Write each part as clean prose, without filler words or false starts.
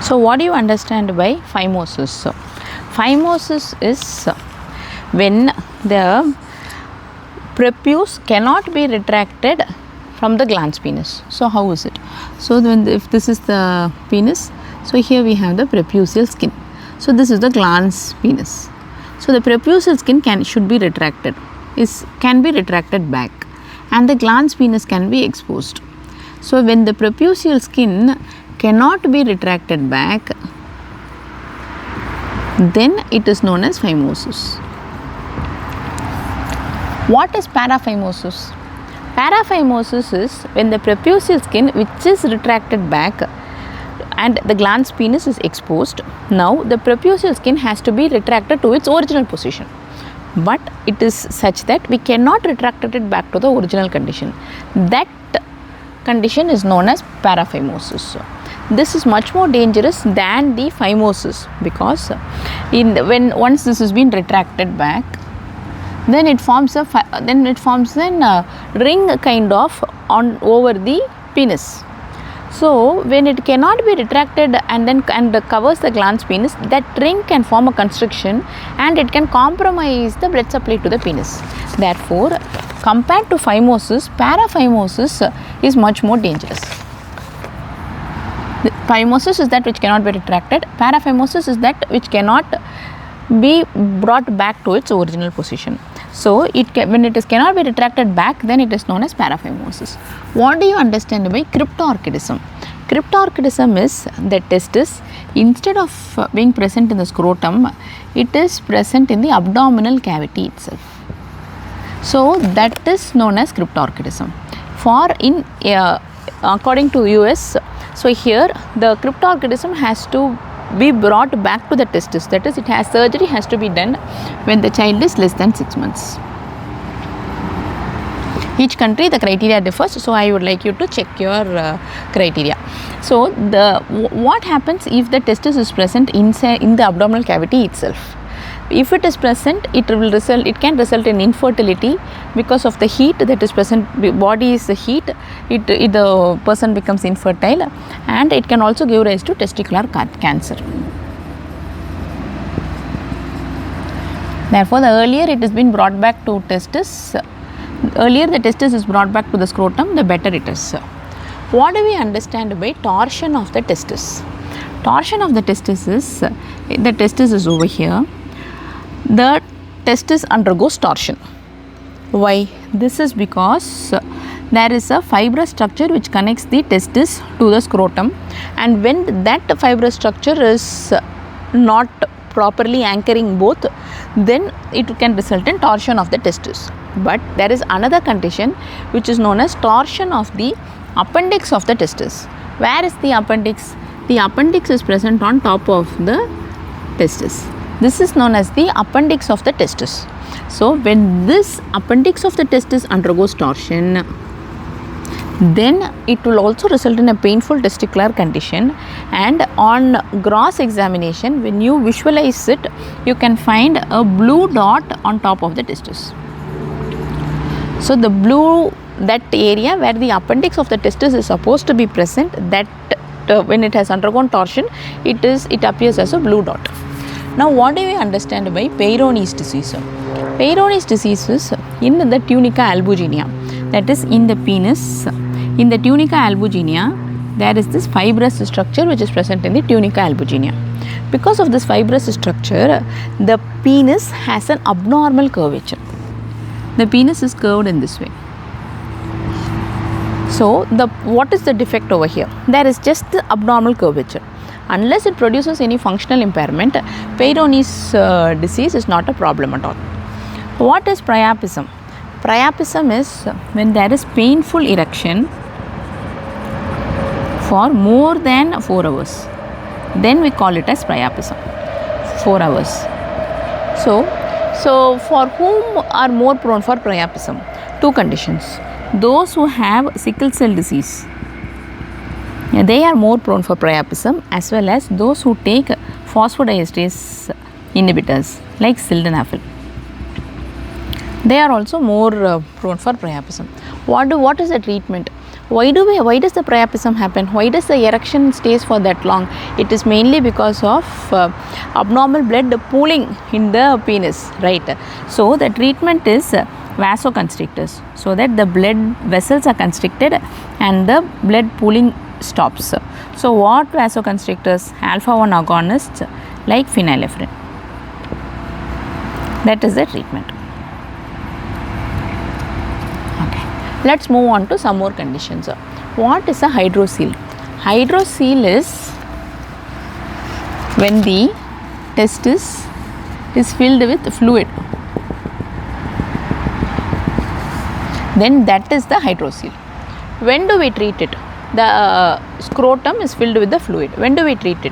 So what do you understand by phimosis? Phimosis is when the prepuce cannot be retracted from the glans penis. So how is it? So if this is the penis, so here we have the prepucial skin. So this is the glans penis. So the prepucial skin should be retracted, can be retracted back, and the glans penis can be exposed. So when the prepucial skin cannot be retracted back, then it is known as phimosis. What is paraphimosis? Paraphimosis is when the prepucial skin which is retracted back and the glans penis is exposed. Now the prepucial skin has to be retracted to its original position, but it is such that we cannot retract it back to the original condition. That condition is known as paraphimosis. This is much more dangerous than the phimosis, because once this has been retracted back, then it forms a ring kind of over the penis. So when it cannot be retracted and covers the glans penis, that ring can form a constriction and it can compromise the blood supply to the penis. Therefore, compared to phimosis, paraphimosis is much more dangerous. The phimosis is that which cannot be retracted. Paraphimosis is that which cannot be brought back to its original position. So when it cannot be retracted back, then it is known as paraphimosis. What do you understand by cryptorchidism? Cryptorchidism is the testis, instead of being present in the scrotum, it is present in the abdominal cavity itself. So that is known as cryptorchidism. According to US, so here the cryptorchidism has to be brought back to the testis. That is, surgery has to be done when the child is less than 6 months. Each country the criteria differs, so I would like you to check your criteria. So what happens if the testis is present inside in the abdominal cavity itself? If it is present, it can result in infertility because of the heat that is present. Body is the heat, the person becomes infertile, and it can also give rise to testicular cancer. Therefore, the earlier it has been brought back to testis, earlier the testis is brought back to the scrotum, the better it is. What do we understand by torsion of the testis? Torsion of the testis is, the testis is over here. The testis undergoes torsion. Why? This is because there is a fibrous structure which connects the testis to the scrotum, and when that fibrous structure is not properly anchoring both, then it can result in torsion of the testis. But there is another condition which is known as torsion of the appendix of the testis. Where is the appendix? The appendix is present on top of the testis. This is known as the appendix of the testis. So when this appendix of the testis undergoes torsion, then it will also result in a painful testicular condition, and on gross examination, when you visualize it, you can find a blue dot on top of the testis. So the blue, that area where the appendix of the testis is supposed to be present, that when it has undergone torsion, it appears as a blue dot. Now what do we understand by Peyronnies disease? Peyronnies disease is in the tunica albuginea, that is in the penis. In the tunica albuginea, there is this fibrous structure which is present in the tunica albuginea. Because of this fibrous structure, the penis has an abnormal curvature. The penis is curved in this way. So what is the defect over here? There is just the abnormal curvature. Unless it produces any functional impairment, Peyronnies disease is not a problem at all. What is priapism? Priapism is when there is painful erection for more than 4 hours. Then we call it as priapism. 4 hours. So for whom are more prone for priapism? 2 conditions. Those who have sickle cell disease, they are more prone for priapism, as well as those who take phosphodiesterase inhibitors like sildenafil. They are also more prone for priapism. What is the treatment? Why does the priapism happen? Why does the erection stays for that long? It is mainly because of abnormal blood pooling in the penis, right? So the treatment is vasoconstrictors, so that the blood vessels are constricted and the blood pooling stops. So what vasoconstrictors? Alpha 1 agonists like phenylephrine. That is the treatment. Okay, let's move on to some more conditions. What is a hydrocele? Hydrocele is when the testis is filled with fluid, then that is the hydrocele. When do we treat it? The scrotum is filled with the fluid. When do we treat it?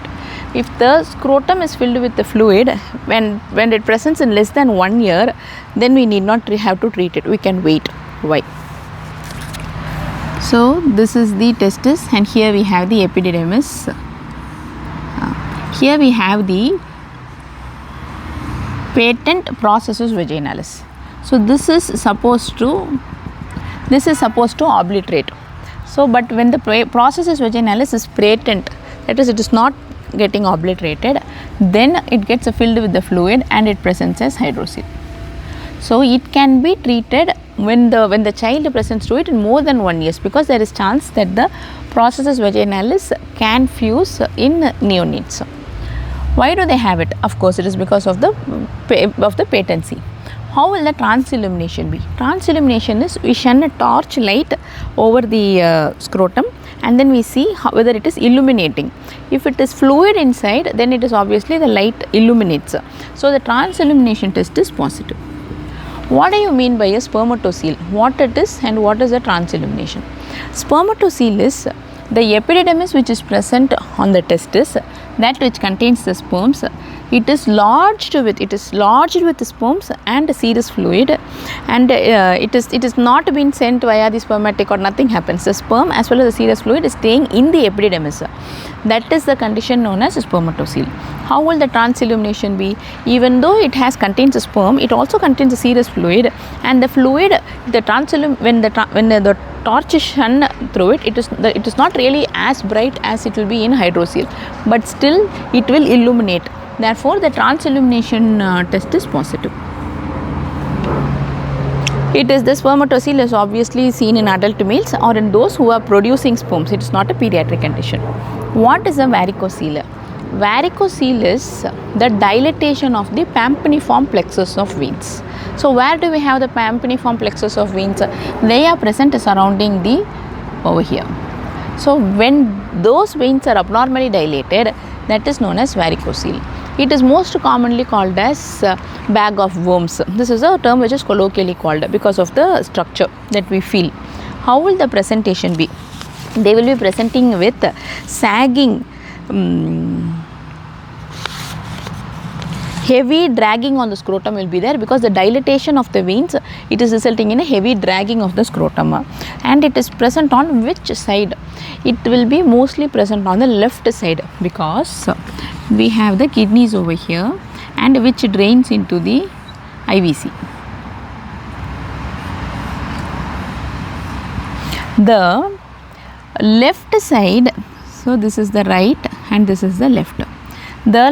If the scrotum is filled with the fluid, when it presents in less than 1 year, then we need not have to treat it. We can wait. Why? So this is the testis, and here we have the epididymis. Here we have the patent processus vaginalis. So this is supposed to obliterate. So but when the processus vaginalis is patent, that is, it is not getting obliterated, then it gets filled with the fluid and it presents as hydrocele. So it can be treated when the child presents to it in more than 1 year, because there is chance that the processus vaginalis can fuse in neonates. Why do they have it? Of course, it is because of the patency. How will the transillumination be? Transillumination is we shine a torch light over the scrotum, and then we see whether it is illuminating. If it is fluid inside, then it is obviously the light illuminates. So the transillumination test is positive. What do you mean by a spermatocele? What it is and what is the transillumination? Spermatocele is the epididymis which is present on the testis, that which contains the sperms. It is lodged with the sperms and serous fluid, and it is not been sent via the spermatic or nothing happens. The sperm as well as the serous fluid is staying in the epididymis. That is the condition known as spermatocele. How will the transillumination be? Even though it contains a sperm, it also contains a serous fluid, and the fluid, when the torch is shone through it, it is not really as bright as it will be in hydrocele, but still it will illuminate. Therefore, the transillumination test is positive. The spermatocele is obviously seen in adult males or in those who are producing sperms. It is not a pediatric condition. What is a varicocele? Varicocele is the dilatation of the pampiniform plexus of veins. So where do we have the pampiniform plexus of veins? They are present surrounding over here. So when those veins are abnormally dilated, that is known as varicocele. It is most commonly called as bag of worms. This is a term which is colloquially called because of the structure that we feel. How will the presentation be? They will be presenting with sagging, heavy dragging on the scrotum will be there, because the dilatation of the veins, it is resulting in a heavy dragging of the scrotum. And it is present on which side? It will be mostly present on the left side, because we have the kidneys over here and which drains into the IVC. The left side, so this is the right and this is the left. The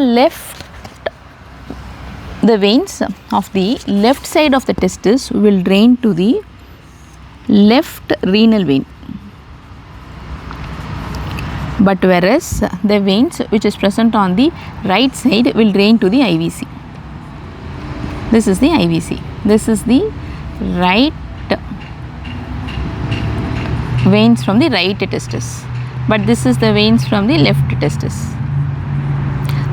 veins of the left side of the testis will drain to the left renal vein, but whereas the veins which is present on the right side will drain to the IVC. This is the IVC. This is the right veins from the right testis, but this is the veins from the left testis.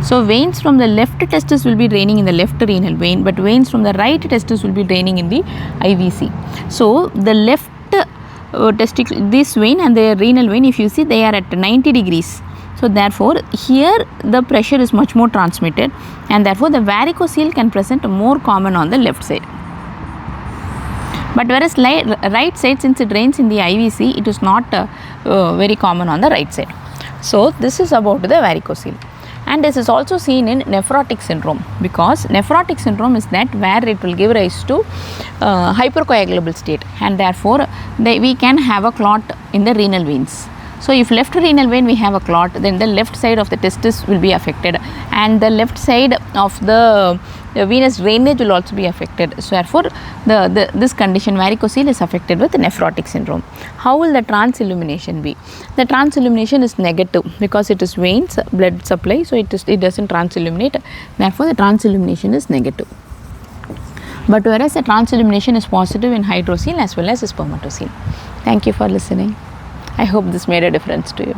So veins from the left testis will be draining in the left renal vein, but veins from the right testis will be draining in the IVC. So the left testicle, this vein and the renal vein, if you see, they are at 90 degrees. So therefore here the pressure is much more transmitted, and therefore the varicocele can present more common on the left side. But whereas right side, since it drains in the IVC, it is not very common on the right side. So this is about the varicocele. And this is also seen in nephrotic syndrome, because nephrotic syndrome is that where it will give rise to hypercoagulable state, and therefore we can have a clot in the renal veins. So, if left renal vein we have a clot, then the left side of the testis will be affected, and the left side of the venous drainage will also be affected. So, therefore, this condition varicocele is affected with nephrotic syndrome. How will the transillumination be? The transillumination is negative because it is veins, blood supply, so it doesn't transilluminate. Therefore, the transillumination is negative. But whereas the transillumination is positive in hydrocele as well as spermatocele. Thank you for listening. I hope this made a difference to you.